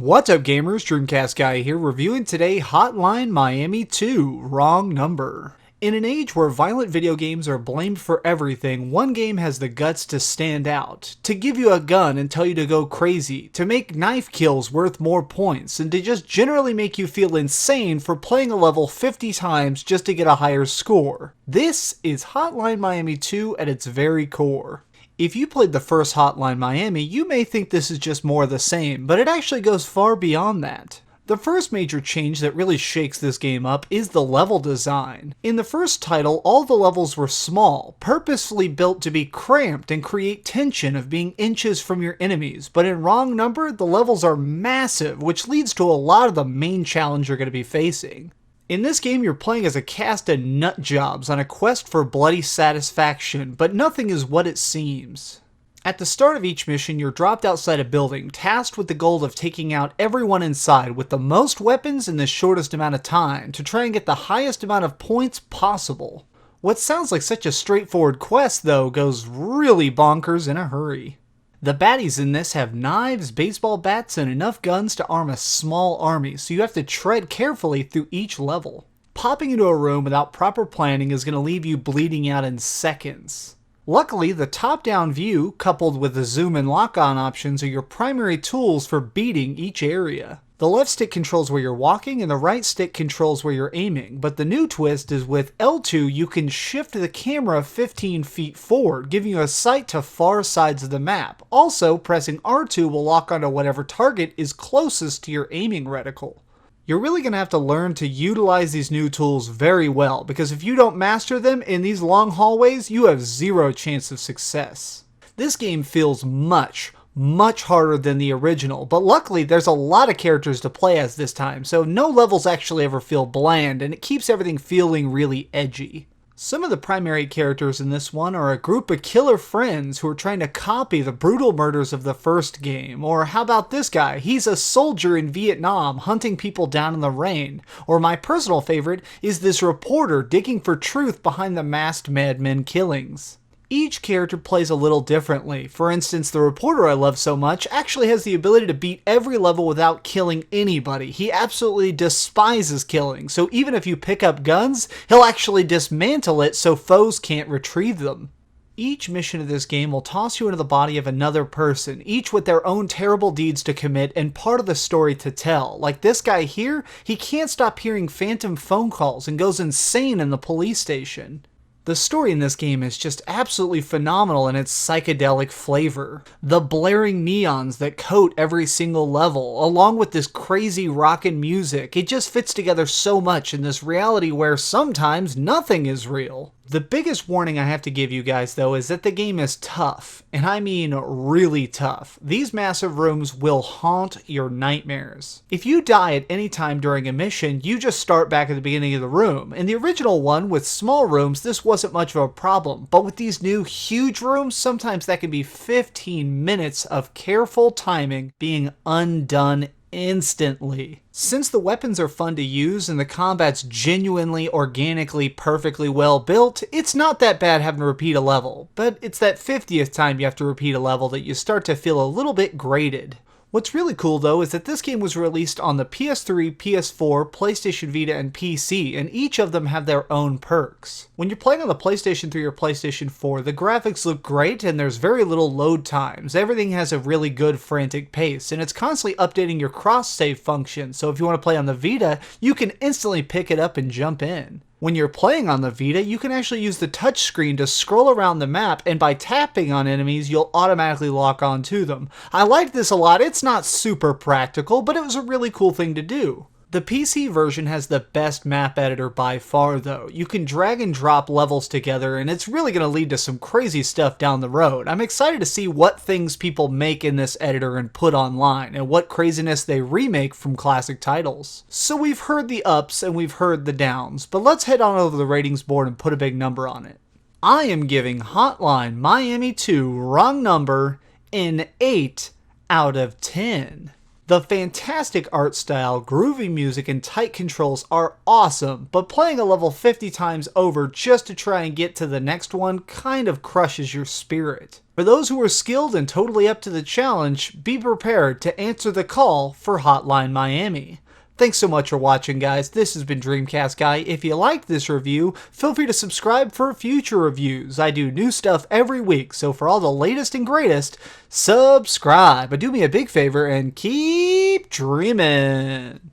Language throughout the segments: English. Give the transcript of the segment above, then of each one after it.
What's up gamers, DreamcastGuy here, reviewing today Hotline Miami 2, Wrong Number. In an age where violent video games are blamed for everything, one game has the guts to stand out, to give you a gun and tell you to go crazy, to make knife kills worth more points, and to just generally make you feel insane for playing a level 50 times just to get a higher score. This is Hotline Miami 2 at its very core. If you played the first Hotline Miami, you may think this is just more of the same, but it actually goes far beyond that. The first major change that really shakes this game up is the level design. In the first title, all the levels were small, purposefully built to be cramped and create tension of being inches from your enemies, but in Wrong Number, the levels are massive, which leads to a lot of the main challenge you're going to be facing. In this game, you're playing as a cast of nutjobs on a quest for bloody satisfaction, but nothing is what it seems. At the start of each mission, you're dropped outside a building, tasked with the goal of taking out everyone inside with the most weapons in the shortest amount of time to try and get the highest amount of points possible. What sounds like such a straightforward quest, though, goes really bonkers in a hurry. The baddies in this have knives, baseball bats, and enough guns to arm a small army, so you have to tread carefully through each level. Popping into a room without proper planning is going to leave you bleeding out in seconds. Luckily, the top-down view, coupled with the zoom and lock-on options, are your primary tools for beating each area. The left stick controls where you're walking and the right stick controls where you're aiming, but the new twist is with L2 you can shift the camera 15 feet forward, giving you a sight to far sides of the map. Also, pressing R2 will lock onto whatever target is closest to your aiming reticle. You're really going to have to learn to utilize these new tools very well, because if you don't master them in these long hallways, you have zero chance of success. This game feels much harder than the original, but luckily there's a lot of characters to play as this time, so no levels actually ever feel bland, and it keeps everything feeling really edgy. Some of the primary characters in this one are a group of killer friends who are trying to copy the brutal murders of the first game. Or how about this guy? He's a soldier in Vietnam hunting people down in the rain. Or my personal favorite is this reporter digging for truth behind the masked madmen killings. Each character plays a little differently. For instance, the reporter I love so much actually has the ability to beat every level without killing anybody. He absolutely despises killing, so even if you pick up guns, he'll actually dismantle it so foes can't retrieve them. Each mission of this game will toss you into the body of another person, each with their own terrible deeds to commit and part of the story to tell. Like this guy here, he can't stop hearing phantom phone calls and goes insane in the police station. The story in this game is just absolutely phenomenal in its psychedelic flavor. The blaring neons that coat every single level, along with this crazy rockin' music, it just fits together so much in this reality where sometimes nothing is real. The biggest warning I have to give you guys though is that the game is tough, and I mean really tough. These massive rooms will haunt your nightmares. If you die at any time during a mission, you just start back at the beginning of the room. In the original one with small rooms, this wasn't much of a problem, but with these new huge rooms, sometimes that can be 15 minutes of careful timing being undone instantly. Since the weapons are fun to use and the combat's genuinely, organically, perfectly well built, it's not that bad having to repeat a level, but it's that 50th time you have to repeat a level that you start to feel a little bit grated. What's really cool though is that this game was released on the PS3, PS4, PlayStation Vita, and PC, and each of them have their own perks. When you're playing on the PlayStation 3 or PlayStation 4, the graphics look great and there's very little load times. Everything has a really good frantic pace, and it's constantly updating your cross-save function, so if you want to play on the Vita, you can instantly pick it up and jump in. When you're playing on the Vita, you can actually use the touchscreen to scroll around the map, and by tapping on enemies, you'll automatically lock onto them. I like this a lot. It's not super practical, but it was a really cool thing to do. The PC version has the best map editor by far though. You can drag and drop levels together, and it's really going to lead to some crazy stuff down the road. I'm excited to see what things people make in this editor and put online, and what craziness they remake from classic titles. So we've heard the ups and we've heard the downs, but let's head on over to the ratings board and put a big number on it. I am giving Hotline Miami 2 Wrong Number an 8 out of 10. The fantastic art style, groovy music, and tight controls are awesome, but playing a level 50 times over just to try and get to the next one kind of crushes your spirit. For those who are skilled and totally up to the challenge, be prepared to answer the call for Hotline Miami. Thanks so much for watching, guys. This has been DreamcastGuy. If you liked this review, feel free to subscribe for future reviews. I do new stuff every week, so for all the latest and greatest, subscribe. But do me a big favor and keep dreaming.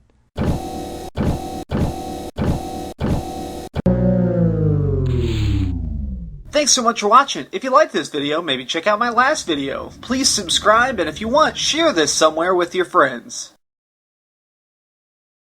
Thanks so much for watching. If you liked this video, maybe check out my last video. Please subscribe, and if you want, share this somewhere with your friends.